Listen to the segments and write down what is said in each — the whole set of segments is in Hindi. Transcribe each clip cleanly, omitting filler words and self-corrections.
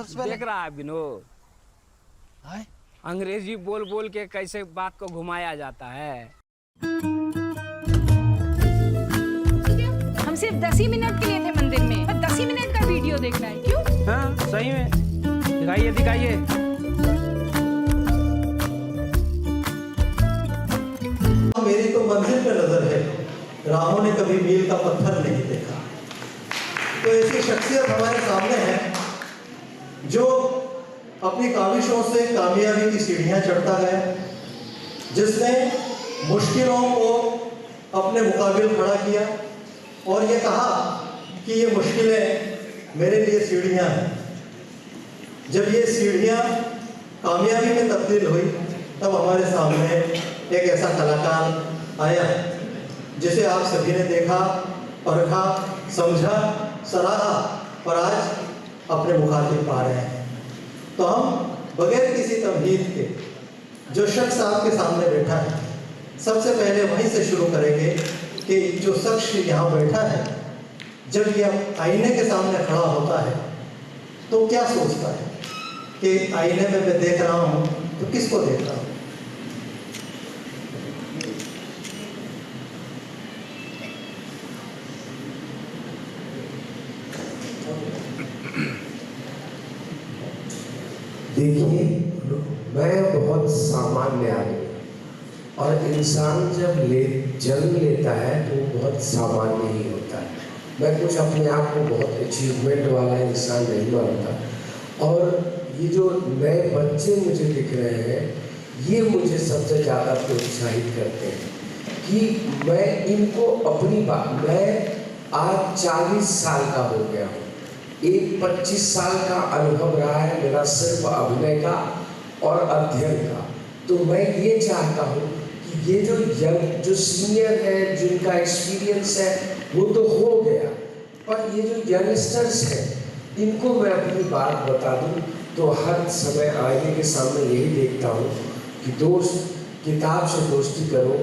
सबसे पहले? देख रहा है विनोद, अंग्रेजी बोल बोल के कैसे बात को घुमाया जाता है। हम सिर्फ 10 ही मिनट के लिए थे मंदिर में, पर 10 ही मिनट का वीडियो देखना है, क्यों? हाँ सही में, दिखाइए दिखाइए। मेरी तो मंजिल पे नजर है, राहों ने कभी मील का पत्थर नहीं देखा। तो ऐसी शख्सियत हमारे सामने है जो अपनी काविशों से कामयाबी की सीढ़ियां चढ़ता गया, जिसने मुश्किलों को अपने मुकाबिल खड़ा किया और ये कहा कि ये मुश्किलें मेरे लिए सीढ़ियां हैं। जब ये सीढ़ियां कामयाबी में तब्दील हुई तब हमारे सामने एक ऐसा कलाकार आया जिसे आप सभी ने देखा, परखा, समझा, सराहा और आज अपने मुखातिब पा रहे हैं। तो हम बगैर किसी तमहीद के जो शख्स आपके सामने बैठा है, सबसे पहले वहीं से शुरू करेंगे कि जो शख्स यहाँ बैठा है, जब ये आईने के सामने खड़ा होता है तो क्या सोचता है कि आईने में मैं देख रहा हूँ तो किसको देख रहा हूँ। देखिए, मैं बहुत सामान्य आदमी और इंसान जब जन्म लेता है तो वो बहुत सामान्य ही होता है। मैं कुछ अपने आप को बहुत अचीवमेंट वाला इंसान नहीं मानता और ये जो नए बच्चे मुझे दिख रहे हैं ये मुझे सबसे ज़्यादा प्रोत्साहित करते हैं कि मैं इनको अपनी बात, मैं आज 40 साल का हो गया हूँ, एक 25 साल का अनुभव रहा है मेरा सिर्फ अभिनय का और अध्ययन का। तो मैं ये चाहता हूँ कि ये जो यंग, जो सीनियर है, जिनका एक्सपीरियंस है वो तो हो गया, पर ये जो यंगस्टर्स हैं इनको मैं अपनी बात बता दूँ तो हर समय आईने के सामने यही देखता हूँ कि दोस्त, किताब से दोस्ती करो,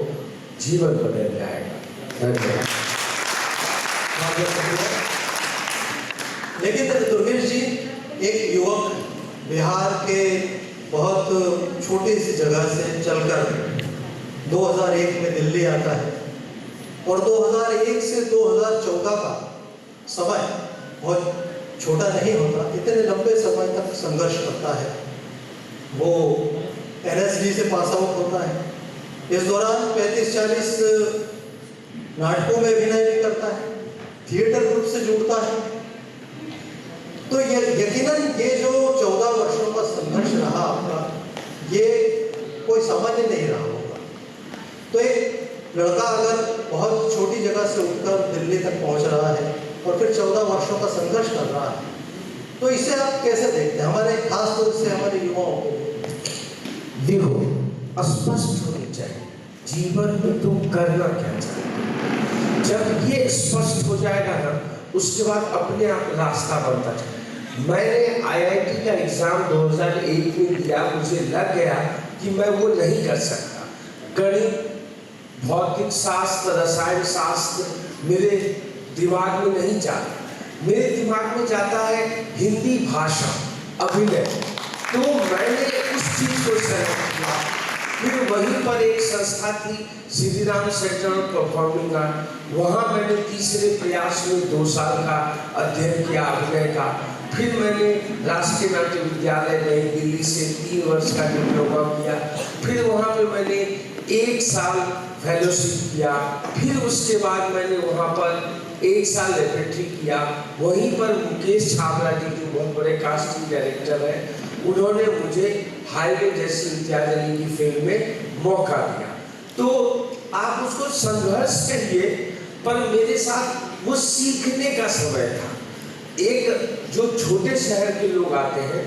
जीवन बदल जाएगा। धन्यवाद। लेकिन दुर्गेश जी, एक युवक बिहार के बहुत छोटी सी जगह से चलकर 2001 में दिल्ली आता है और 2001 से 2014 का समय बहुत छोटा नहीं होता, इतने लंबे समय तक संघर्ष करता है। वो NSD से पास आउट होता है। इस दौरान 35-40 नाटकों में अभिनय भी करता है, थिएटर ग्रुप से जुड़ता है। तो ये यकीनन ये जो 14 वर्षों का संघर्ष रहा आपका, ये कोई सामान्य नहीं रहा होगा। तो एक लड़का अगर बहुत छोटी जगह से उठकर दिल्ली तक पहुंच रहा है और फिर 14 वर्षों का संघर्ष कर रहा है, तो इसे आप कैसे देखते हैं, हमारे खास तौर से हमारे युवाओं को? देखो, स्पष्ट होनी चाहिए जीवन में तुम करना क्या चाहते हो। जब ये स्पष्ट हो जाएगा ना, उसके बाद अपने आप रास्ता बनता है। मैंने IIT का एग्जाम 2001 में दिया, मुझे लग गया कि मैं वो नहीं कर सकता। गणित, भौतिक शास्त्र, रसायन शास्त्र मेरे दिमाग में नहीं जाता। मेरे दिमाग में जाता है हिंदी भाषा, अभिनय। तो मैंने उस चीज को सेलेक्ट किया। फिर वहीं पर एक संस्था थी, Shriram centre of performing art, वहाँ मैंने तीसरे प्रयास में 2 साल का अध्ययन किया अभिनय का। फिर मैंने राष्ट्रीय नाट्य विद्यालय नई दिल्ली से 3 वर्ष का डिप्लोमा किया। फिर वहाँ पे मैंने 1 साल फेलोशिप किया। फिर उसके बाद मैंने वहाँ पर 1 साल लेक्चर किया। वहीं पर मुकेश छाबड़ा जी जो बहुत बड़े कास्टिंग डायरेक्टर हैं, उन्होंने मुझे हाईवे जैसी इम्तियाज अली की फिल्म में मौका दिया। तो आप उसको संघर्ष कहिए, पर मेरे साथ वो सीखने का समय था। एक जो छोटे शहर के लोग आते हैं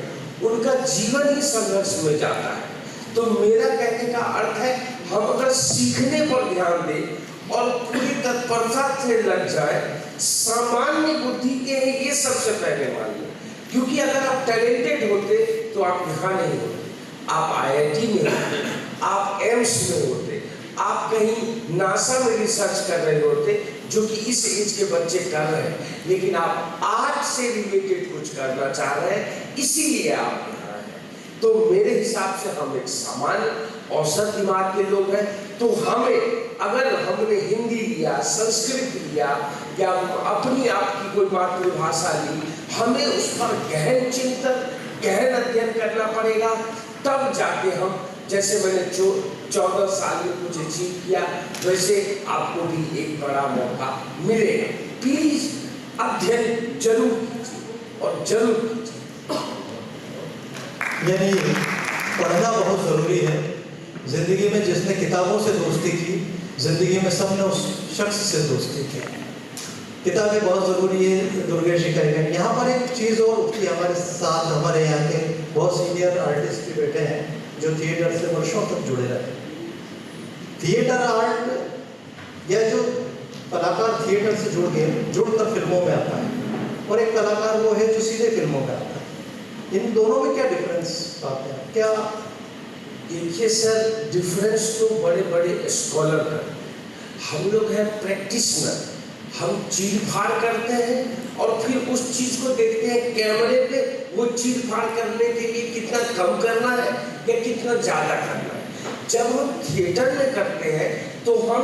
उनका जीवन ही संघर्ष में जाता है। तो मेरा कहने का अर्थ है, हम अगर सीखने पर ध्यान दें और पूरी तत्परता से लग जाए, सामान्य बुद्धि के हैं ये सबसे पहले मानिए। क्योंकि अगर आप टैलेंटेड होते तो आप यहाँ नहीं होते, आप IIT में होते, आप एम्स में होते, आप कहीं नासा में रिसर्च कर रहे होते, जो कि इस एज के बच्चे कर रहे हैं, लेकिन आप आर्ट से रिलेटेड कुछ करना चाह रहे हैं, इसीलिए आप यहाँ हैं। तो मेरे हिसाब से हम एक सामान्य औसत दिमाग के लोग हैं, तो हमें, अगर हमने हिंदी लिया, संस्कृत लिया या अपनी आपकी कोई मातृभाषा ली, हमें उस पर गहन चिंतन, गहन अध्ययन करना पड़ेगा, तब जाके हम, जैसे मैंने 14 साल में कुछ अचीव किया, वैसे आपको भी एक बड़ा मौका मिलेगा। प्लीज अध्ययन जरूर कीजिए और जरूर कीजिए। यानी पढ़ना बहुत ज़रूरी है। ज़िंदगी में जिसने किताबों से दोस्ती की, ज़िंदगी में सबने उस शख्स से दोस्ती की। किताबें बहुत ज़रूरी है। दुर्गेश जी कहेंगे। यहाँ पर एक चीज़ और उठती है हमारे साथ, हमारे यहाँ के बहुत सीनियर आर्टिस्ट भी बैठे हैं जो थिएटर से वर्षों तक जुड़े रहे। थिएटर आर्ट या जो कलाकार थिएटर से जुड़कर फिल्मों में आता है, और एक कलाकार वो है जो सीधे फिल्मों में आता है। इन दोनों में क्या डिफरेंस पाते हैं? क्या देखिए सर, डिफरेंस तो बड़े बड़े स्कॉलर का, हम लोग हैं प्रैक्टिशनर। हम चीर फाड़ करते हैं और फिर उस चीज को देखते हैं कैमरे पे, वो चीर फाड़ करने के लिए कितना कम करना है या कितना ज्यादा करना है। जब हम थिएटर में करते हैं तो हम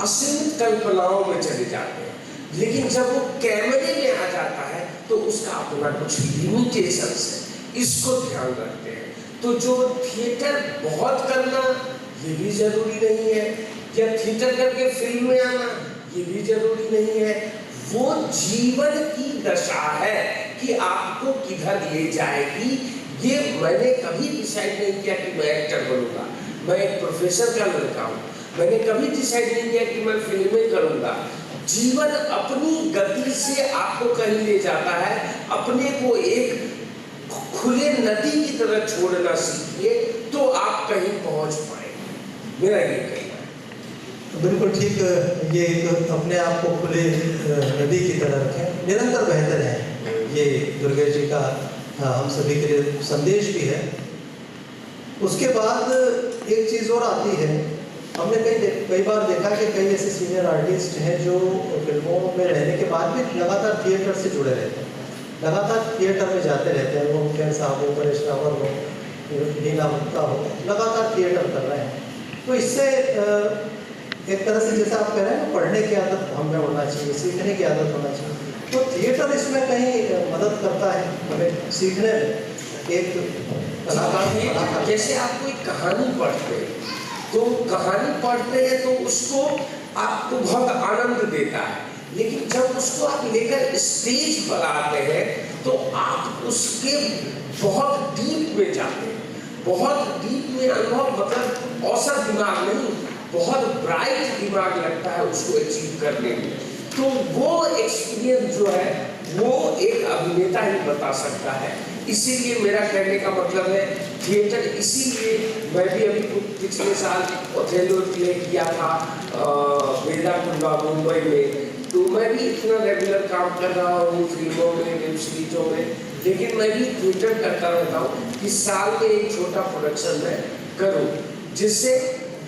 असीमित कल्पनाओं में चले जाते हैं, लेकिन जब वो कैमरे में आ जाता है तो उसका अपना कुछ लिमिटेशंस है, इसको ध्यान रखते हैं। तो जो थिएटर बहुत करना ये भी जरूरी नहीं है, या थिएटर करके फिल्म में आना ये भी जरूरी नहीं है। वो जीवन की दशा है कि आपको किधर ले जाएगी। ये मैंने कभी डिसाइड नहीं किया कि मैं एक्टर बनूंगा, मैं एक प्रोफेसर का लड़का हूँ। मैंने कभी डिसाइड नहीं किया कि मैं फिल्में करूंगा। जीवन अपनी गति से आपको कहीं ले जाता है। अपने को एक खुले नदी की तरह छोड़ना सीखिए तो आप कहीं पहुंच पाएंगे। मेरा ये कहना है। बिल्कुल ठीक। ये एक अपने आप को खुले नदी की तरह रखें, निरंतर बेहतर है। ये दुर्गेश जी का हम सभी के लिए संदेश भी है। उसके बाद एक चीज़ और आती है, हमने कई बार देखा कि कई ऐसे सीनियर आर्टिस्ट हैं जो फिल्मों में रहने के बाद भी लगातार थिएटर से जुड़े रहते हैं, लगातार थिएटर में जाते रहते हैं। वो मुकेश साहब हो, परेश रावल हो, नीला गुप्ता हो, लगातार थिएटर कर रहे हैं। तो इससे एक तरह से जैसा आप कह रहे हैं, पढ़ने की आदत हमें होना चाहिए, सीखने की आदत होना चाहिए। तो थिएटर इसमें कहीं मदद करता है हमें सीखने में। एक कलाकार, जैसे आप कोई कहानी पढ़ते हैं तो कहानी पढ़ते हैं तो उसको आपको बहुत आनंद देता है, लेकिन जब उसको आप लेकर स्टेज पर आते हैं तो आप उसके बहुत डीप में जाते हैं। बहुत डीप में अनुभव मतलब औसत दिमाग नहीं, बहुत ब्राइट दिमाग लगता है उसको अचीव करने में। तो वो एक्सपीरियंस जो है वो एक अभिनेता ही बता सकता है। इसीलिए मेरा कहने का मतलब है थिएटर, इसीलिए मैं भी अभी पिछले साल ओथेलो प्ले किया था वेदाकुंडा मुंबई में। तो मैं भी इतना रेगुलर काम कर रहा हूँ फिल्मों में, वेब सीरीजों में, लेकिन मैं भी थिएटर करता रहता हूँ कि साल में एक छोटा प्रोडक्शन मैं करूँ, जिससे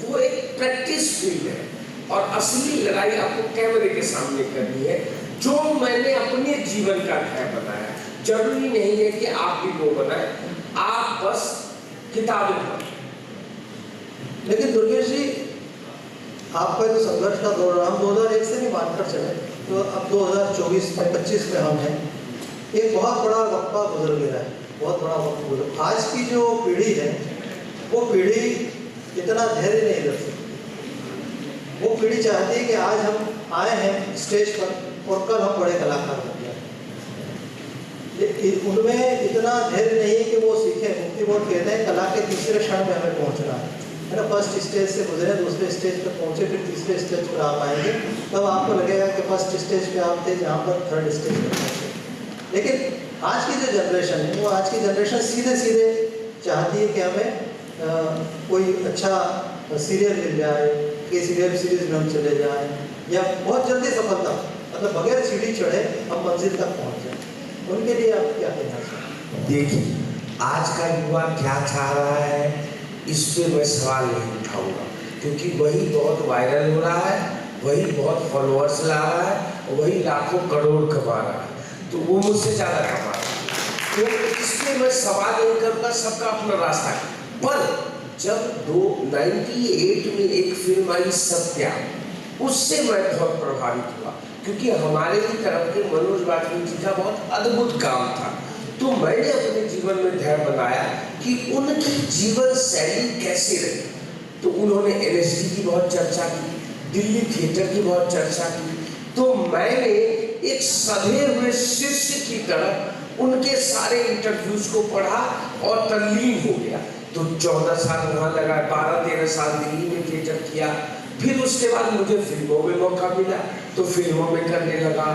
वो एक प्रैक्टिस फील्ड है। और असली लड़ाई आपको कैमरे के सामने करनी है, जो मैंने अपने जीवन का अध्याय बताया। जरूरी नहीं है कि आप भी वो बनाए, आप बस किताबें पढ़ें। लेकिन दुर्गेश जी, आपका जो संघर्ष का दौर, हम 2001 से भी मानकर चले तो अब 2024 में 25 में हम हैं। एक बहुत बड़ा वक्फा गुजर गया है, बहुत बड़ा वक्त गुजर। आज की जो पीढ़ी है वो पीढ़ी इतना धैर्य नहीं रख सकती। वो पीढ़ी चाहती है कि आज हम आए हैं स्टेज पर और कल हम बड़े कलाकार बन जाए। उनमें इतना धैर्य नहीं है कि वो सीखें। मुक्ति बोध कहते हैं कला के तीसरे क्षण में हमें पहुंचना है ना। फर्स्ट स्टेज से गुजरे, दूसरे स्टेज पर पहुंचे, फिर तीसरे स्टेज पर आप आएंगे, तब आपको लगेगा कि फर्स्ट स्टेज पे आप थे जहाँ पर थर्ड स्टेज पर पहुंचे। लेकिन आज की जो जनरेशन है वो आज की जनरेशन सीधे सीधे चाहती है कि हमें कोई अच्छा सीरियल मिल जाए, किसी वेब सीरीज में हम चले जाएं, या बहुत जल्दी सफलता, मतलब बगैर सीढ़ी चढ़े हम मंजिल तक पहुंच जाए। उनके लिए आप क्या कहना चाहेंगे? देखिए, आज का युवा क्या चाह रहा है इस पे मैं सवाल नहीं उठाऊंगा, क्योंकि वही बहुत वायरल हो रहा है, वही बहुत फॉलोअर्स ला रहा है, वही लाखों करोड़ कमा रहा है, तो वो मुझसे ज़्यादा कमा रहा है। तो इसलिए मैं सवाल नहीं करूँगा, सबका अपना रास्ता है। पर जब 98 में एक फिल्म आई सत्या, उससे मैं बहुत प्रभावित हुआ, क्योंकि हमारे ही तरफ के मनोज वाजपेयी जी का बहुत अद्भुत काम था। तो मैंने अपने जीवन में ध्यान बनाया कि उनकी जीवन शैली कैसे रही। तो उन्होंने LSD की बहुत चर्चा की, दिल्ली थिएटर की बहुत चर्चा की। तो मैंने एक सधे हुए शिष्य की तरह उनके सारे इंटरव्यूज को पढ़ा और तल्लीन हो गया। तो 14 साल वहाँ लगा, 12-13 साल दिल्ली में थिएटर किया। फिर उसके बाद मुझे फिल्मों में मौका मिला, तो फिल्मों में करने लगा।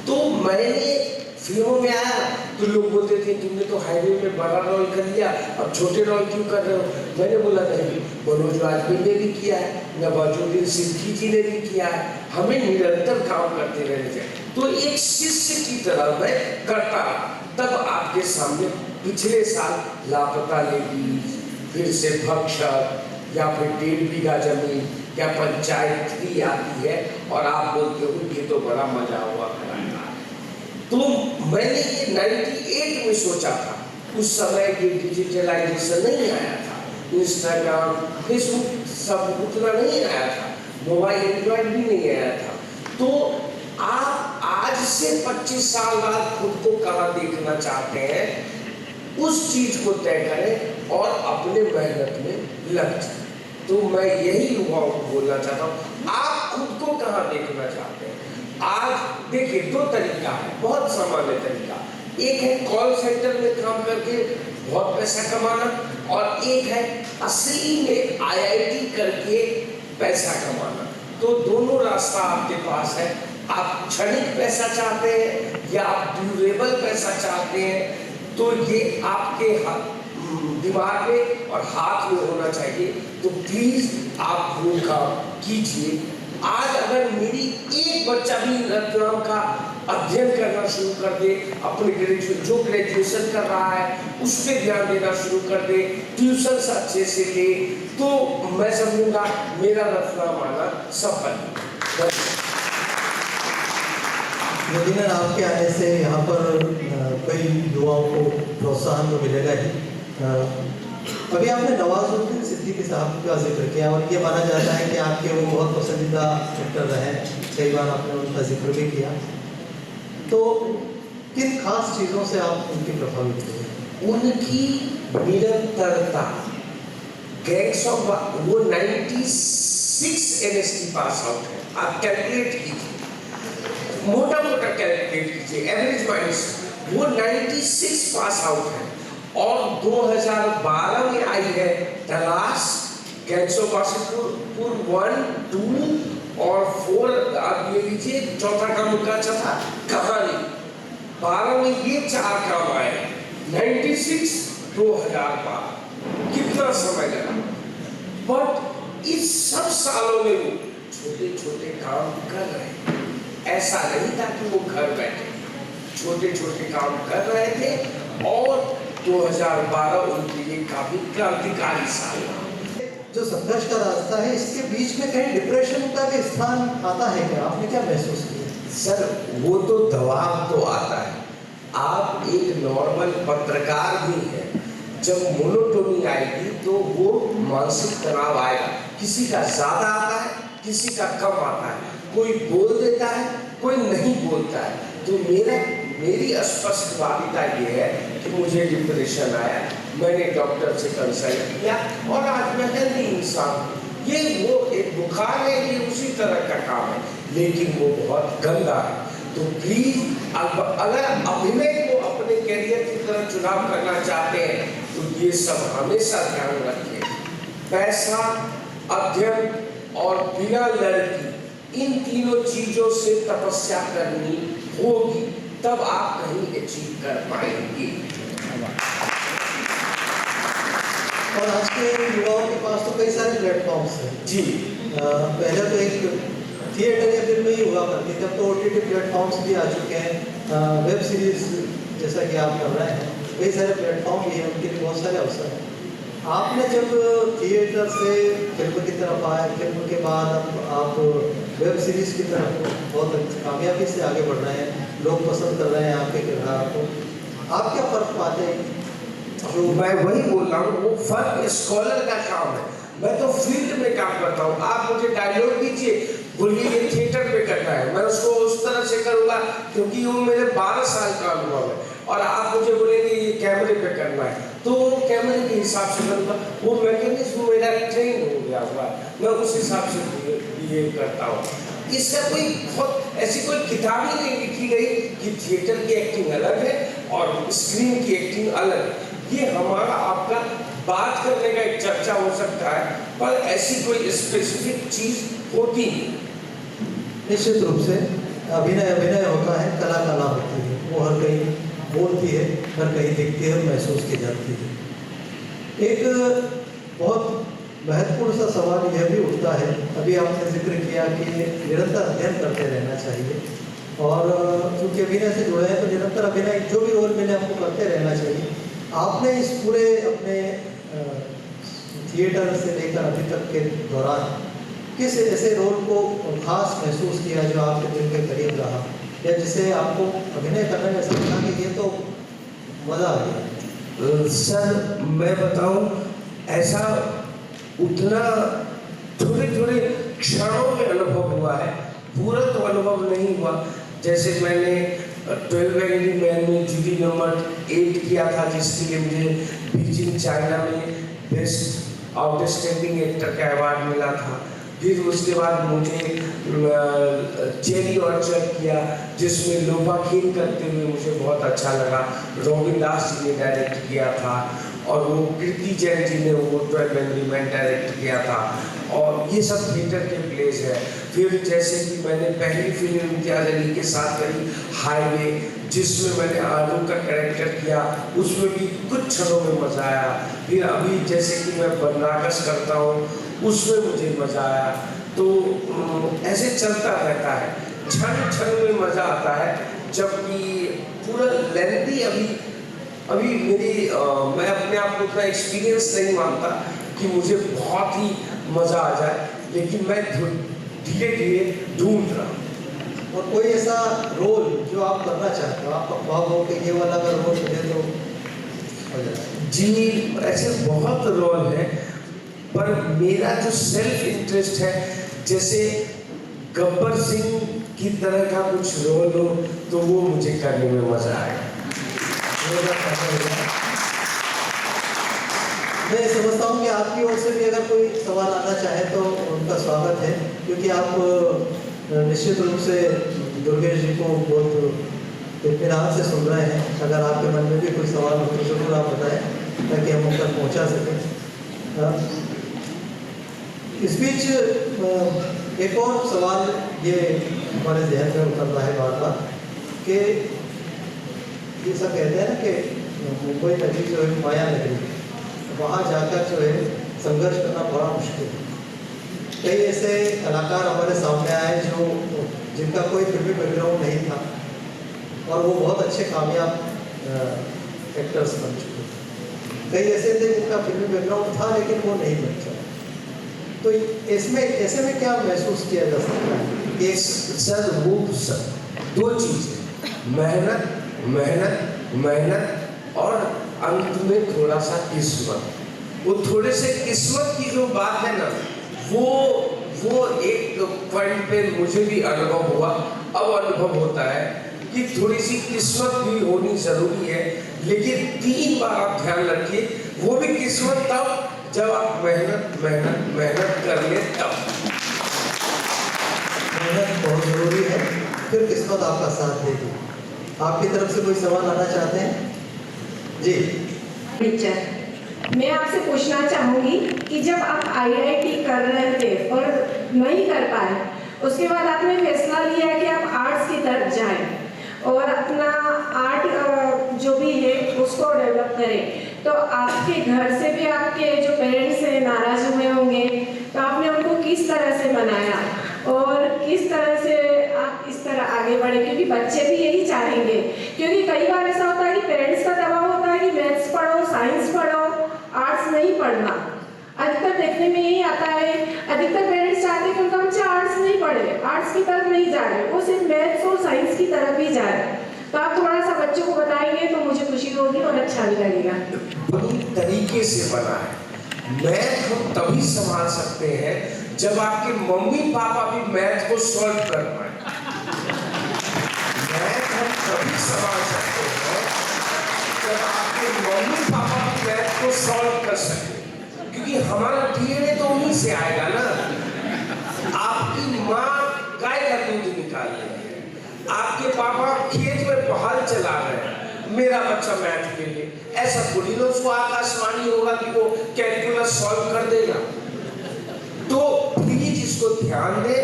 तो मैंने फिल्मों में आया तो लोग बोलते थे तुमने तो हाईवे में बड़ा रोल कर लिया, अब छोटे रोल क्यों कर रहे हो? मैंने बोला नहीं, मनोज वाजपेयी ने भी किया है, नवाजुद्दीन सिद्दीकी जी ने भी किया है, हमें निरंतर काम करते रहने चाहिए। तो एक शिष्य की तरह मैं करता। तब आपके सामने पिछले साल लापता लेडीज, फिर से भक्षक, या फिर 1.5 बीघा जमीन, या पंचायत भी आती है और आप बोलते हो ये तो बड़ा मजा हुआ कराएगा। तो मैंने ये 98 में सोचा था। उस समय ये डिजिटलाइजेशन नहीं आया था, इंस्टाग्राम, फेसबुक सब उतना नहीं आया था, मोबाइल एंड्रॉइड भी नहीं आया था। तो आप आज से 25 साल बाद खुद को कहाँ देखना चाहते हैं, उस चीज को तय करें और अपने मेहनत में लग जाए। तो मैं यही युवाओं को बोलना चाहता हूँ, आप खुद को कहाँ देखना चाहते हैं। आज देखिए 2 तरीका है, बहुत सामान्य तरीका। एक है कॉल सेंटर में काम करके बहुत पैसा कमाना, और एक है असली में IIT करके पैसा कमाना। तो दोनों रास्ता आपके पास है। आप क्षणिक पैसा चाहते हैं या आप ड्यूरेबल पैसा चाहते हैं, तो ये आपके दिमाग में और हाथ में होना चाहिए। तो प्लीज आप वो काम कीजिए। आज अगर मेरी एक बच्चा भी रत्नाम का अध्ययन करना शुरू कर दे, अपने ग्रेजुएशन कर रहा है उस पर ध्यान देना शुरू कर दे, ट्यूशन अच्छे से ले, तो मैं समझूंगा मेरा रत्नाम आना सफल। यकीनन आपके आने से यहाँ पर कई युवाओं को प्रोत्साहन तो मिलेगा ही। अभी आपने नवाजुद्दीन सिद्दीकी साहब का जिक्र किया, और ये माना जाता है कि आपके वो बहुत पसंदीदा एक्टर रहे, कई बार आपने उनका जिक्र भी किया। तो किन खास चीज़ों से आप उनकी प्रभावित हुए? उनकी निरंतरता। गैंग्स ऑफ वो 96 NST पास आउट है, आप कैलकुलेट कीजिए, मोटा कैलकुलेट कीजिए, एवरेज माइनस। वो 96 पास आउट है, और 2012 में आई है तलाश, गैंग्स ऑफ वासेपुर 1, 2 और 4। आप ये लीजिए, चौथा काम उनका अच्छा था, कहानी। 12 में ये 4 काम आए, 96, 2012, कितना समय लगा। बट इस सब सालों में वो छोटे छोटे काम कर रहे हैं। ऐसा नहीं था कि वो घर बैठे, छोटे छोटे काम कर रहे थे। और 2012 उनके लिए काफी क्रांतिकारी साल रहा। जो संघर्ष का रास्ता है, इसके बीच में कहीं डिप्रेशन का भी स्थान आता है क्या? आपने क्या महसूस किया? सर, वो तो दबाव तो आता है। आप एक नॉर्मल पत्रकार भी हैं, जब मोनोटोनी आएगी तो वो मानसिक तनाव आएगा। किसी का ज्यादा आता है, किसी का कम आता है, कोई बोल देता है, कोई नहीं बोलता है। तो मेरी स्पष्टवादिता ये है कि मुझे डिप्रेशन आया, मैंने डॉक्टर से कंसल्ट किया, और आज मैं हेल्दी इंसान हूँ। ये वो एक बुखार है, ये उसी तरह का काम है, लेकिन वो बहुत गंदा है। तो प्लीज अगर अभिनय को अपने कैरियर की तरह चुनाव करना चाहते हैं, तो ये सब हमेशा ध्यान रखें। पैसा, अध्ययन और बिना लड़की, इन तीनों चीजों से तपस्या करनी होगी, तब आप कहीं अचीव कर पाएंगे। और आज के युवाओं के पास तो कई सारे प्लेटफॉर्म्स हैं जी। पहले तो एक थिएटर या फिल्म ही हुआ करती थी, अब तो OTT प्लेटफॉर्म्स भी आ चुके हैं, वेब सीरीज जैसा कि आप कर रहे हैं, कई सारे प्लेटफॉर्म भी हैं, उनके लिए बहुत सारे अवसर हैं। आपने जब थिएटर से फिल्म की तरफ आए, फिल्म के बाद अब आप वेब सीरीज की तरफ बहुत अच्छी कामयाबी से आगे बढ़ रहे हैं, लोग पसंद कर रहे हैं आपके किरदार को, आप क्या फ़र्क पाते हैं? जो मैं वही बोल रहा हूँ, वो फर्क स्कॉलर का काम है। मैं तो फील्ड में काम करता हूँ। आप मुझे डायलॉग दीजिए, बोलिए ये थिएटर पे करना है, मैं उसको उस तरह से करूँगा क्योंकि वो मेरे 12 साल का अनुभव है। और आप मुझे बोलेंगे ये कैमरे पे करना है तो कैमरे के हिसाब से करूँगा। वो मैकेनिज्म मेरा ट्रेन हो गया हुआ है, मैं उस हिसाब से बिहेव करता हूँ। इसका कोई बहुत ऐसी कोई किताब ही नहीं लिखी गई कि थिएटर की एक्टिंग अलग है और स्क्रीन की एक्टिंग अलग है। ये हमारा आपका बात करने का एक चर्चा हो सकता है, पर ऐसी कोई स्पेसिफिक चीज होती नहीं। निश्चित रूप से अभिनय होता है, कला होती है, वो हर कहीं बोलती है, हर कहीं दिखती है और महसूस की जाती है। एक बहुत महत्वपूर्ण सा सवाल यह भी उठता है, अभी आपने जिक्र किया कि निरंतर अध्ययन करते रहना चाहिए और चूँकि अभिनय से जुड़े हैं तो निरंतर अभिनय जो भी रोल मिले आपको करते रहना चाहिए। आपने इस पूरे अपने थिएटर से लेकर अभी तक के दौरान किस ऐसे रोल को खास महसूस किया जो आपके दिल के करीब रहा या जिसे आपको अभिनय करने में ऐसा लगा कि ये तो मज़ा आ गया? सर मैं बताऊं, ऐसा उतना थोड़े थोड़े क्षणों में अनुभव हुआ है, पूरा तो अनुभव नहीं हुआ। जैसे मैंने 12 एंग्री मैन में जूरी नंबर 8 किया था, जिसके लिए मुझे बीजिंग चाइना में बेस्ट आउटस्टैंडिंग एक्टर का अवार्ड मिला था। फिर उसके बाद मुझे चेरी ऑर्चर्ड किया, जिसमें लोपा खेल करते हुए मुझे बहुत अच्छा लगा। रॉबिन दास जी ने डायरेक्ट किया था और वो कृति जैन जी ने वो 12 एंग्री मैन डायरेक्ट किया था और ये सब थिएटर के प्लेस है। फिर जैसे कि मैंने पहली फिल्म इम्तियाज अली के साथ करी हाईवे, जिसमें मैंने आलू का कैरेक्टर किया, उसमें भी कुछ क्षणों में मज़ा आया। फिर अभी जैसे कि मैं बनरागस करता हूँ, उसमें मुझे मज़ा आया। तो ऐसे चलता रहता है, क्षण क्षण में मज़ा आता है। जबकि पूरा लेंथी अभी मेरी मैं अपने आप को उतना एक्सपीरियंस नहीं मानता कि मुझे बहुत ही मज़ा आ जाए, लेकिन मैं धीरे धीरे ढूंढ रहा हूँ। और कोई ऐसा रोल जो आप करना चाहते हो, आपका ख्वाब हो कि ये वाला अगर रोल मिले तो हो जाए? जी ऐसे बहुत रोल है, पर मेरा जो सेल्फ इंटरेस्ट है, जैसे गब्बर सिंह की तरह का कुछ रोल हो तो वो मुझे करने में मज़ा आएगा। मैं समझता हूँ कि आपकी ओर से भी अगर कोई सवाल आना चाहे तो उनका स्वागत है, क्योंकि आप निश्चित रूप से दुर्गेश जी को बहुत इत्मीनान से सुन रहे हैं। अगर आपके मन में भी कोई सवाल हो तो जरूर आप बताएं ताकि हम उन तक पहुँचा सकें। इस बीच एक और सवाल ये हमारे जहन में उतरता है बार बार कि ये सब कहते हैं ना कि मुंबई नगरी जो है माया नगरी, वहाँ जाकर जो है संघर्ष करना बड़ा मुश्किल है। कई ऐसे कलाकार हमारे सामने आए जो जिनका कोई फिल्मी बैकग्राउंड नहीं था और वो बहुत अच्छे कामयाब एक्टर्स बन चुके थे। कई ऐसे थे जिनका फिल्मी बैकग्राउंड था लेकिन वो नहीं बन सका। तो इसमें ऐसे में क्या महसूस किया जा सकता है? एक सर वो दो चीज़ें, मेहनत मेहनत मेहनत और अंत में थोड़ा सा किस्मत। वो थोड़े से किस्मत की जो बात है ना, वो एक पॉइंट पे मुझे भी अनुभव हुआ, अब अनुभव होता है कि थोड़ी सी किस्मत भी होनी जरूरी है। लेकिन 3 बार आप ध्यान रखिए, वो भी किस्मत तब जब आप मेहनत मेहनत मेहनत कर ले तब। मेहनत बहुत ज़रूरी है, फिर किस्मत आपका साथ देगी। आपकी तरफ से कोई सवाल आना चाहते हैं? जी टीचर, मैं आपसे पूछना चाहूँगी कि जब आप IIT कर रहे थे और नहीं कर पाए, उसके बाद आपने फैसला लिया कि आप आर्ट्स की तरफ जाएं और अपना आर्ट जो भी है उसको डेवलप करें, तो आपके घर से भी आपके जो पेरेंट्स हैं नाराज हुए होंगे, तो आपने उनको किस तरह से मनाया और किस तरह से आप इस तरह आगे बढ़े? क्योंकि बच्चे भी यही चाहेंगे, क्योंकि कई बार ऐसा होता है कि पेरेंट्स का दबाव होता है कि मैथ्स पढ़ो, साइंस पढ़ो, आर्ट्स नहीं पढ़ना। अधिकतर देखने में यही आता है, अधिकतर पेरेंट्स चाहते हैं कि उनका बच्चा आर्ट्स नहीं पढ़े, आर्ट्स की तरफ नहीं जा रहे, वो सिर्फ मैथ्स और साइंस की तरफ ही जा रहे हैं। तो आप थोड़ा सा बच्चों को बताएंगे तो मुझे खुशी होगी और अच्छा भी लगेगा। पूरी तरीके से बना है। मैथ हम तभी संभाल सकते हैं जब आपके मम्मी पापा भी मैथ को सॉल्व कर पाए। मैथ हम तभी संभाल सकते हैं जब आपके मम्मी पापा भी मैथ को सॉल्व कर सके, क्योंकि हमारा डीएनए तो उन्हीं से आएगा ना। आपकी माँ गाय का दूध निकाल रही है, आपके पापा खेत में हल चला रहे हैं, मेरा बच्चा मैथ के लिए ऐसा थोड़ी ना उसको आकाशवाणी होगा कि वो कैलकुलस सॉल्व कर देगा। तो प्लीज इसको ध्यान दें।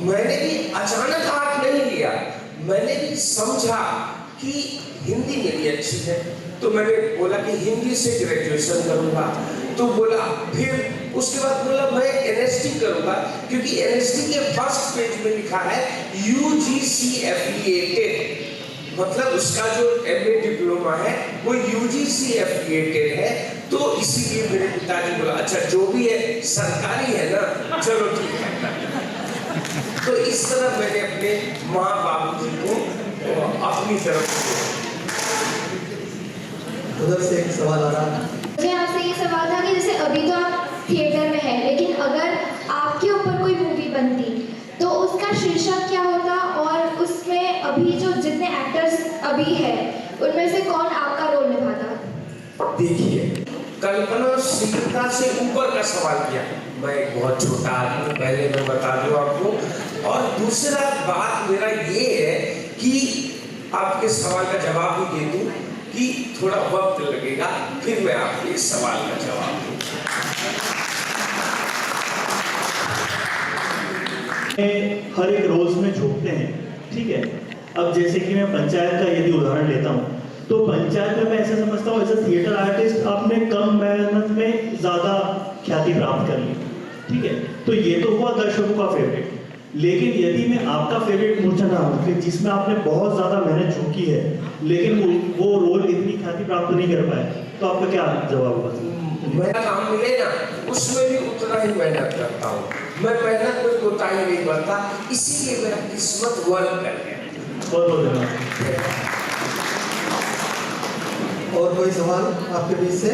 मैंने भी अचानक आर्ट नहीं लिया, मैंने भी समझा कि हिंदी मेरी अच्छी है, तो मैंने बोला कि हिंदी से ग्रेजुएशन करूंगा। तो बोला, फिर उसके बाद बोला मैं एनएसटी करूंगा, क्योंकि एनएसटी के फर्स्ट पेज में लिखा है यूजीसी एफिलिएटेड, मतलब उसका जो एमए डिप्लोमा है वो यूजीसी एफिलिएटेड है। तो इसीलिए मेरे पिताजी बोला अच्छा जो भी है सरकारी है ना, चलो ठीक है। तो इस तरह मैंने अपने माँ बाबू जी को अपनी तरफ से। उधर से एक सवाल आ रहा है। मुझे आपसे ये सवाल था कि जैसे अभी तो आप थिएटर में हैं, लेकिन अगर आपके ऊपर कोई मूवी बनती तो उसका शीर्षक क्या होता, और उसमें अभी जो जितने एक्टर्स अभी हैं उनमें से कौन आपका रोल निभाता? देखिए, कल्पनाशीलता से ऊपर का सवाल किया। मैं एक बहुत छोटा आदमी हूँ, पहले मैं बता दूं आपको। और दूसरा बात मेरा ये है कि आपके सवाल का जवाब भी दे दूं कि थोड़ा वक्त लगेगा, फिर मैं आपके इस सवाल का जवाब दूं। हर एक रोल्स में झोंकते हैं, ठीक है। अब जैसे कि मैं पंचायत का यदि उदाहरण लेता हूँ, तो पंचायत में मैं ऐसा समझता हूँ एज ए थिएटर आर्टिस्ट आपने कम मेहनत में ज़्यादा ख्याति प्राप्त कर ली, ठीक है। तो ये तो हुआ दर्शकों का फेवरेट। लेकिन यदि मैं आपका फेवरेट मूर्छना हूँ जिसमें आपने बहुत ज़्यादा मेहनत झोंकी है, लेकिन वो रोल इतनी ख्याति प्राप्त नहीं कर पाए, तो आपका क्या जवाब होगा? मेरा काम मिले ना, उसमें भी उतना ही मेहनत करता हूँ मैं, मेहनत में कोताही नहीं करता, इसीलिए मेरा किस्मत वर्क कर गया। बहुत बहुत धन्यवाद। और कोई सवाल आपके बीच से?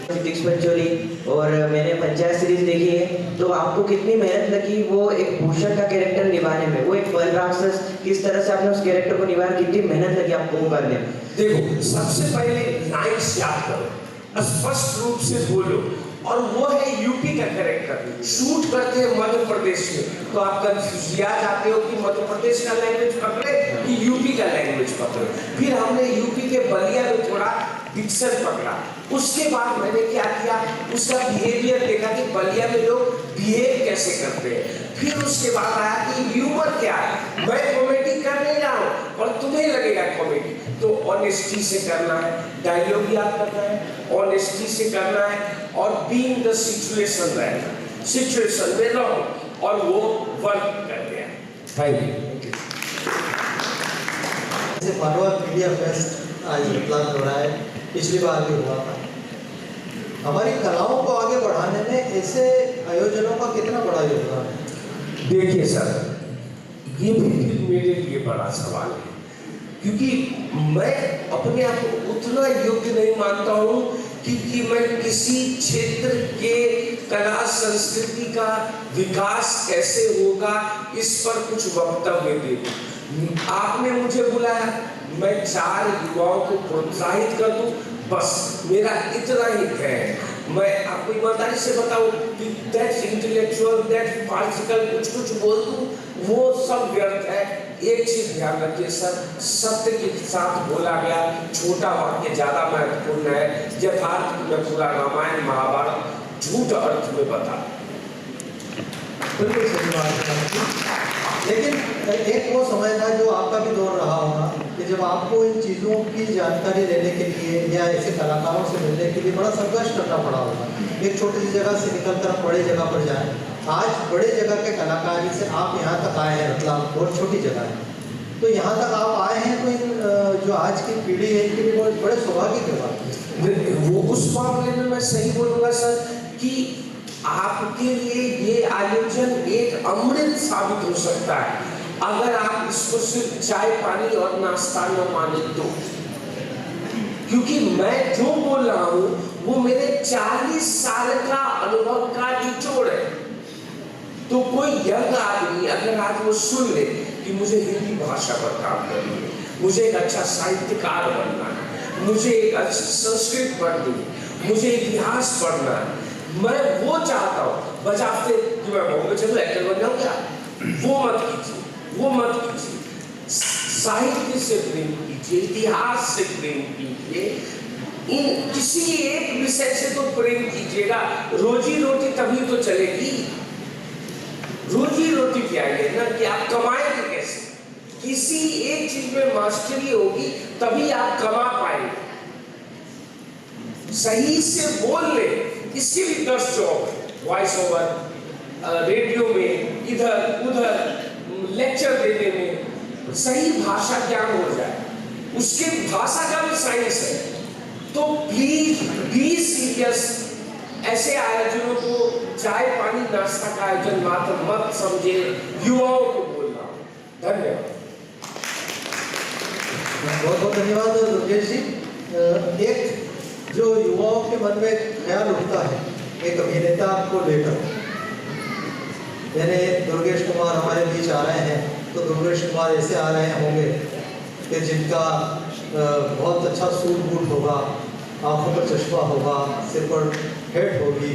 पंचोली, और मैंने पंचायत सीरीज देखी है, तो आपको कितनी मेहनत लगी वो एक भूषण का कैरेक्टर निभाने में, वो एक फल राक्षस, किस तरह से आपने उस कैरेक्टर को निभाया, कितनी मेहनत लगी आपको वो करने में? देखो, सबसे पहले लाइन्स याद करो, स्पष्ट रूप से बोलो, और वो है यूपी का कैरेक्टर। शूट करते हैं मध्य प्रदेश में, तो आप कंफ्यूजिया जाते हो कि मध्य प्रदेश का लैंग्वेज पकड़े कि यूपी का लैंग्वेज पकड़े। फिर हमने यूपी के बलिया में थोड़ा डिक्शन पकड़ा। उसके बाद मैंने क्या किया, उसका बिहेवियर देखा कि बलिया में लोग बिहेव कैसे करते हैं। फिर उसके बाद आया कि ह्यूमर क्या है, मैं कॉमेडी कर नहीं रहा हूँ और तुम्हें लगेगा कॉमेडी, तो ऑनेस्टी से करना है, डायलॉग याद करना है, ऑनेस्टी से करना है, और बीइंग द सिचुएशन रहना, सिचुएशन में रहो, और वो वर्क कर गया। Thank you. जैसे मारवाड़ मीडिया फेस्ट आज रतलाम हो रहा है, पिछली बार भी हुआ था। हमारी कलाओं को आगे बढ़ाने में ऐसे आयोजनों का कितना बड़ा योगदान है? देखिए सर, ये भी मेरे लिए बड़ा सवाल है, क्योंकि मैं अपने आप को उतना योग्य नहीं मानता हूँ कि मैं किसी क्षेत्र के कला संस्कृति का विकास कैसे होगा इस पर कुछ वक्तव्य दे दूं। आपने मुझे बुलाया, मैं 4 युवाओं को प्रोत्साहित कर दूं, बस मेरा इतना ही है। मैं आपको ईमानदारी से बताऊं कि दैट इंटेलेक्चुअल, दैट पार्टिकल कुछ बोल दूं, वो सब व्यर्थ है। एक चीज ध्यान रखिए सर, सत्य के साथ बोला गया छोटा वाक्य ज्यादा महत्वपूर्ण है। यथार्थ में पूरा रामायण महाभारत झूठ अर्थ में बता। बिल्कुल सही बात है। लेकिन एक वो समय था जो आपका भी दौर रहा होगा कि जब आपको इन चीज़ों की जानकारी लेने के लिए या ऐसे कलाकारों से मिलने के लिए बड़ा संघर्ष करना पड़ा होगा। एक छोटी सी जगह से निकलकर आप बड़ी जगह पर जाएं। आज बड़े जगह के कलाकार से आप यहाँ तक आए हैं, रतलाम बहुत छोटी जगह है, तो यहाँ तक आप आए हैं, तो इन जो आज की पीढ़ी है इनके लिए बहुत बड़े सौभाग्य की बात है। वो उस मामले में मैं सही बोलूंगा सर कि आपके लिए ये आयोजन एक अमृत साबित हो सकता है अगर आप इसको सिर्फ चाय पानी और नाश्ता न माने तो। क्योंकि मैं जो बोल रहा हूं वो मेरे 40 साल का अनुभव का निचोड़ है। तो कोई यंग आदमी अगर आज वो सुन ले कि मुझे हिंदी भाषा पर काम करनी है, मुझे एक अच्छा साहित्यकार बनना है, मुझे एक अच्छी संस्कृत पढ़नी है, मुझे इतिहास पढ़ना है, मैं वो चाहता हूँ बजाते कि मैं बॉम्बे चलूँ एक्टर बन जाऊँ क्या? वो मत कीजिए, वो मत कीजिए। साहित्य से प्रेम कीजिए, इतिहास से प्रेम कीजिए, इन किसी एक विषय से तो प्रेम कीजिएगा। रोजी रोटी तभी तो चलेगी। रोजी रोटी क्या है ना कि आप कमाएंगे कैसे? किसी एक चीज में मास्टरी होगी तभी आप कमा पाएंगे। सही से बोल ले, इसके भी 10 जॉब, वॉइस ओवर, रेडियो में, इधर उधर लेक्चर देने में, सही भाषा ज्ञान हो जाए, उसके भाषा का भी साइंस है। तो प्लीज बी सीरियस। ऐसे आयोजनों को चाय पानी नाश्ता का आयोजन मात्र मत समझे। युवाओं को बोल रहा हूं। धन्यवाद। बहुत बहुत धन्यवाद दुर्गेश जी। एक जो युवाओं के मन में ख्याल उठता है एक अभिनेता को लेकर, यानी दुर्गेश कुमार हमारे बीच आ रहे हैं तो दुर्गेश कुमार ऐसे आ रहे होंगे कि जिनका बहुत अच्छा सूट बूट होगा, आंखों पर चश्मा होगा, सिर पर हेड होगी।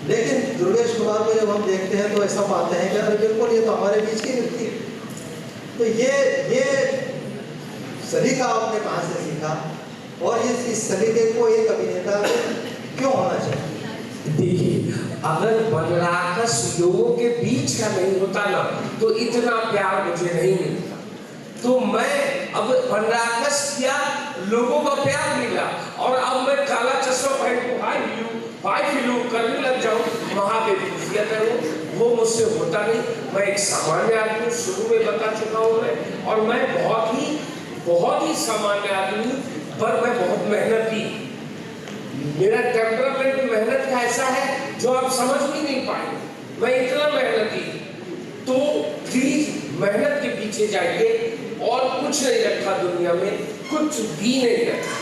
लेकिन दुर्गेश कुमार को जब हम देखते हैं तो ऐसा पाते हैं कि अरे बिल्कुल ये तो हमारे बीच की व्यक्ति है। तो ये सलीका आपने कहाँ से सीखा और इस सलीके को एक अभिनेता को क्यों होना चाहिए? देखिए, अगर बनराकस लोगों के बीच का नहीं होता ना तो इतना प्यार मुझे नहीं मिलता। तो मैं अब बनराकस किया, लोगों का प्यार मिला और अब मैं काला चश्मा पहन को हाय फिलू करने लग जाऊं, महादेव खुशियत है वो मुझसे होता नहीं। मैं एक सामान्य आदमी शुरू में बता चुका हूं मैं, और मैं बहुत ही सामान्य आदमी, पर मैं बहुत मेहनती। मेरा टेम्परामेंट मेहनत का ऐसा है जो आप समझ भी नहीं पाएंगे। मैं इतना मेहनती, तो प्लीज मेहनत के पीछे जाइए। और कुछ नहीं रखा दुनिया में, कुछ भी नहीं रखा।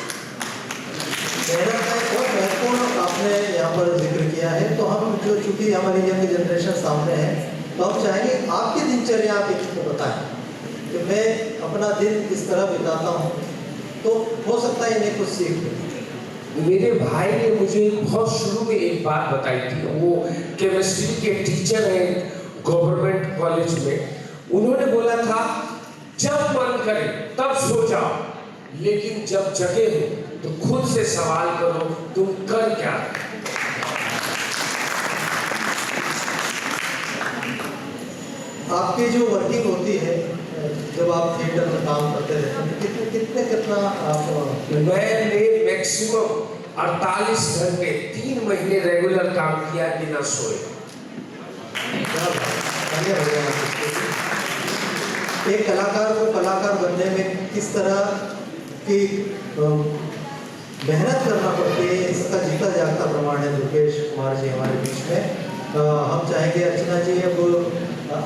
मेहनत का एक बहुत महत्वपूर्ण आपने यहाँ पर जिक्र किया है। तो हम जो चूंकि हमारी यंग जनरेशन सामने है तो हम चाहेंगे आपकी दिनचर्या आप एक को बताएं कि मैं अपना दिन किस तरह बिताता हूँ, तो हो सकता है इन्हें कुछ सीख। मेरे भाई ने मुझे बहुत शुरू में एक बात बताई थी। वो केमिस्ट्री के टीचर हैं गवर्नमेंट कॉलेज में। उन्होंने बोला था जब मन करे तब सो जाओ, लेकिन जब जगे हो तो खुद से सवाल करो तुम कर क्या। आपकी जो वर्किंग होती है जब आप थिएटर में काम करते रहते हैं कितना आप? मैंने मैक्सिमम 48 घंटे 3 महीने रेगुलर काम किया बिना सोए। एक कलाकार को कलाकार बनने में किस तरह की मेहनत करना पड़ती है, इसका जीता जागता प्रमाण है दुर्गेश कुमार जी हमारे बीच में। हम चाहेंगे अर्चना जी अब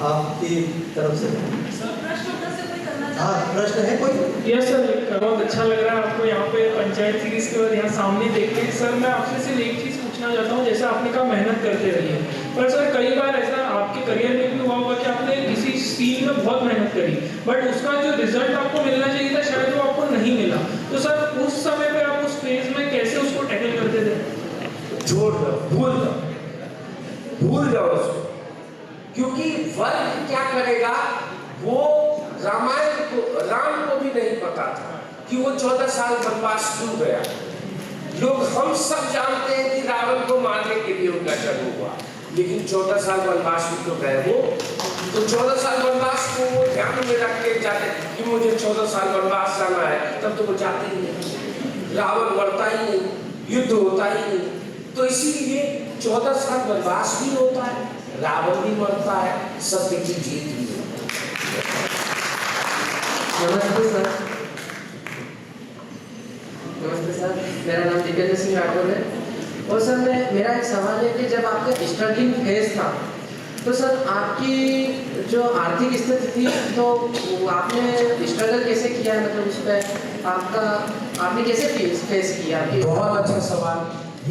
आपकी तरफ से। हाँ, प्रश्न है कोई? यस सर, बहुत अच्छा लग रहा है आपको यहाँ पे पंचायत सीरीज के बाद यहाँ सामने देखते हैं। सर मैं आपसे सिर्फ एक चीज़ पूछना चाहता हूँ, जैसे आपने कहा मेहनत करते रहिए, पर सर कई बार ऐसा आपके करियर में भी हुआ होगा कि आपने किसी सीन में बहुत मेहनत करी बट उसका जो रिजल्ट आपको मिलना चाहिए था शायद वो आपको नहीं मिला। तो सर उस समय पे आप उस फेज में कैसे उसको टैकल करते थे? छोड़ दो, भूल जाओ उसको, क्योंकि वर्ग क्या करेगा वो रामायण को, राम को भी नहीं पता था कि वो 14 साल वनवास क्यों गया। लोग हम सब जानते हैं कि रावण को मारने के लिए उनका जन्म हुआ, लेकिन 14 साल वनवास भी तो गए वो। तो 14 साल वनवास को वो ध्यान में रख के जाते कि मुझे 14 साल वनवास जाना है, तब तो वो जाते ही नहीं। रावण मरता ही नहीं, युद्ध होता ही नहीं। तो इसीलिए 14 साल वनवास भी होता है, रावण भी मरता है, सत्य की जीत भी होती है। नमस्ते सर। नमस्ते सर। मेरा नाम दीपेंद्र सिंह राठौर है। और सर मेरा एक सवाल है कि जब आपका स्ट्रगलिंग फेज था तो सर आपकी जो आर्थिक स्थिति थी तो आपने स्ट्रगल कैसे किया, मतलब उस पर आपने कैसे फेस किया? बहुत अच्छा सवाल,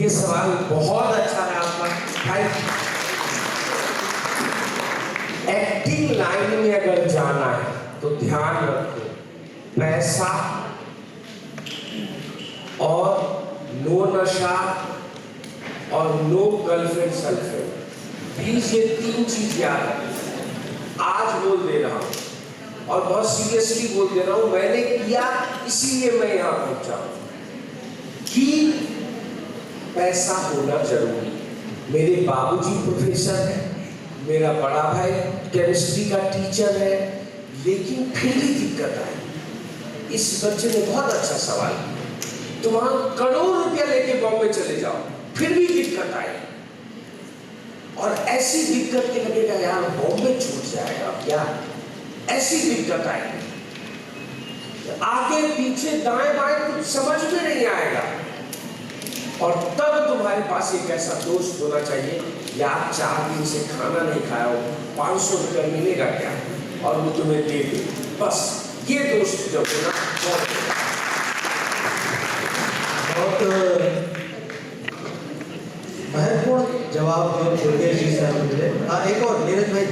ये सवाल बहुत अच्छा है आपका। एक्टिंग लाइन में अगर जाना है तो ध्यान रखो, पैसा और नो नशा और नो गर्लफ्रेंड सर्लफ्रेंड, प्लीज ये 3 चीज याद रखो। आज बोल दे रहा हूं और बहुत सीरियसली बोल दे रहा हूं, मैंने किया इसीलिए मैं यहां पहुंचा कि पैसा होना जरूरी। मेरे बाबूजी प्रोफेसर है, मेरा बड़ा भाई केमिस्ट्री का टीचर है, लेकिन फिर भी दिक्कत आई। इस बच्चे ने बहुत अच्छा सवाल किया, तुम करोड़ रुपया लेके बॉम्बे चले जाओ फिर भी दिक्कत आई, और ऐसी दिक्कत के लगेगा यार बॉम्बे छूट जाएगा क्या, ऐसी दिक्कत आई, आगे पीछे दाएं बाएं कुछ समझ में नहीं आएगा। और तब तुम्हारे पास एक ऐसा दोस्त होना चाहिए, यार 4 दिन से खाना नहीं खाया हो, 500 रुपया मिलेगा क्या, और वो तुम्हें दे दे, बस ये दोस्त जब होना बहुत महत्वपूर्ण जवाब दुर्गेश जी से हमें मिले। हाँ, एक और नीरज भाई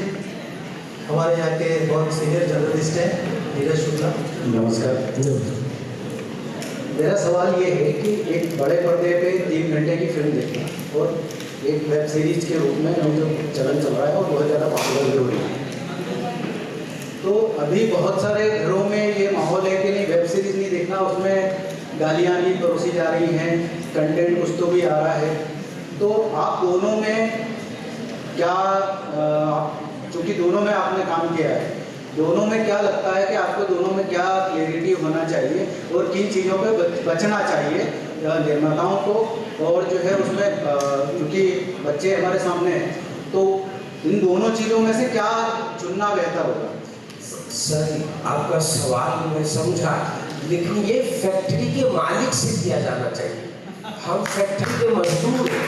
हमारे यहाँ के बहुत सीनियर जर्नलिस्ट हैं, नीरज शुक्ला। नमस्कार। मेरा सवाल ये है कि एक बड़े पर्दे पे 3 घंटे की फिल्म देखना और एक वेब सीरीज के रूप में जो चलन चल रहा है और बहुत ज़्यादा पॉपुलर भी हो रही है, तो अभी बहुत सारे घरों में ये माहौल है कि नहीं वेब सीरीज नहीं देखना, उसमें गालियाँ भी परोसी जा रही हैं, कंटेंट कुछ तो भी आ रहा है। तो आप दोनों में क्या, चूँकि दोनों में आपने काम किया है, दोनों में क्या लगता है कि आपको दोनों में क्या क्लियरिटी होना चाहिए और किन चीज़ों पे बचना चाहिए निर्माताओं को, और जो है उसमें क्योंकि बच्चे हमारे सामने हैं तो इन दोनों चीज़ों में से क्या चुनना बेहतर होगा? सर आपका सवाल मैं समझा, लेकिन ये फैक्ट्री के मालिक से किया जाना चाहिए, हम फैक्ट्री के मजदूर हैं।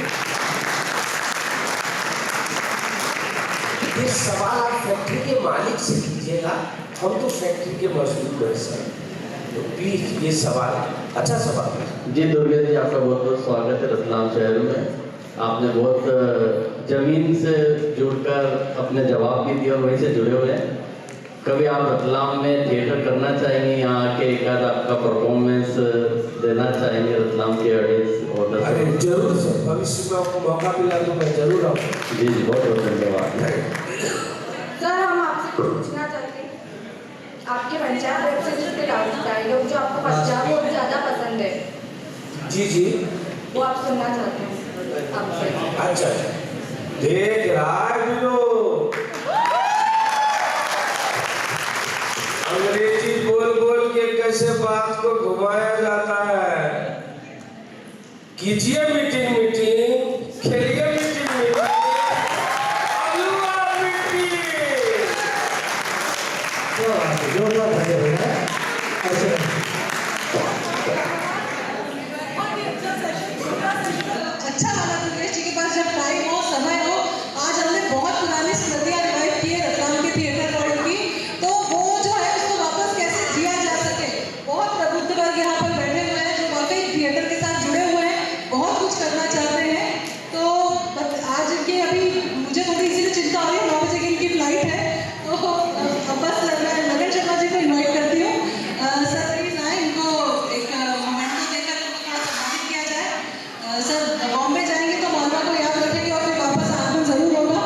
ये सवाल आप फैक्ट्री के मालिक से कीजिएगा, हम तो फैक्ट्री के मजदूर हैं सर, तो प्लीज ये सवाल अच्छा सवाल है। जी दुर्गेश जी, आपका बहुत बहुत स्वागत है रतलाम शहर में। आपने बहुत जमीन से जुड़कर अपने जवाब भी दिए और वहीं से जुड़े हुए हैं। कभी आप रतलाम में थिएटर करना चाहेंगे, यहाँ आके एक आध आपका परफॉर्मेंस देना चाहेंगे रतलाम के ऑडियंस और दर्शकों? अरे जरूर सर, भविष्य में आपको मौका मिला तो मैं जरूर आऊँगा। जी जी, बहुत बहुत धन्यवाद। सर हम आपसे पूछना चाहते हैं, आपके पंचायत वेब सीरीज के डायलॉग जो आपको बहुत ज़्यादा पसंद है, जी जी, वो आप सुनना चाहते हैं आपसे। अच्छा, देख रहा है बिलो, अंग्रेजी बोल बोल के कैसे बात को घुमाया जाता है। कीजिए मीटिंग मीटिंग, खेलिए मीटिंग मीटिंग, अलुआ मीटिंग। जोरदार तालियां हैं। अच्छा लगा दुर्गेश जी के पास जब टाइम हो, समय हो। आज हमने बहुत पुरानी स्मृतियां रिवाइव की है रतलाम के थिएटर वर्ल्ड की, तो वो जो है उसको वापस कैसे जिया जा सके। बहुत प्रबुद्ध वर्ग यहाँ पर बैठे हुए हैं जो वाकई थिएटर के साथ जुड़े हुए हैं, बहुत कुछ करना चाहते हैं। तो आज के अभी मुझे थोड़ी इसीलिए चिंता हो रही है, 9 बजे की इनकी फ्लाइट है, तो बस मैं नगर शर्मा जी को इन्वाइट करती हूँ। सर प्लीज आए, इनको एक मोमेंटो देकर उनको सम्मानित किया जाए। सर बॉम्बे जाएंगे तो मौलाना को याद रखेंगे और फिर वापस आगमन जरूर होगा।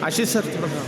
आशीष सर थोड़ा सा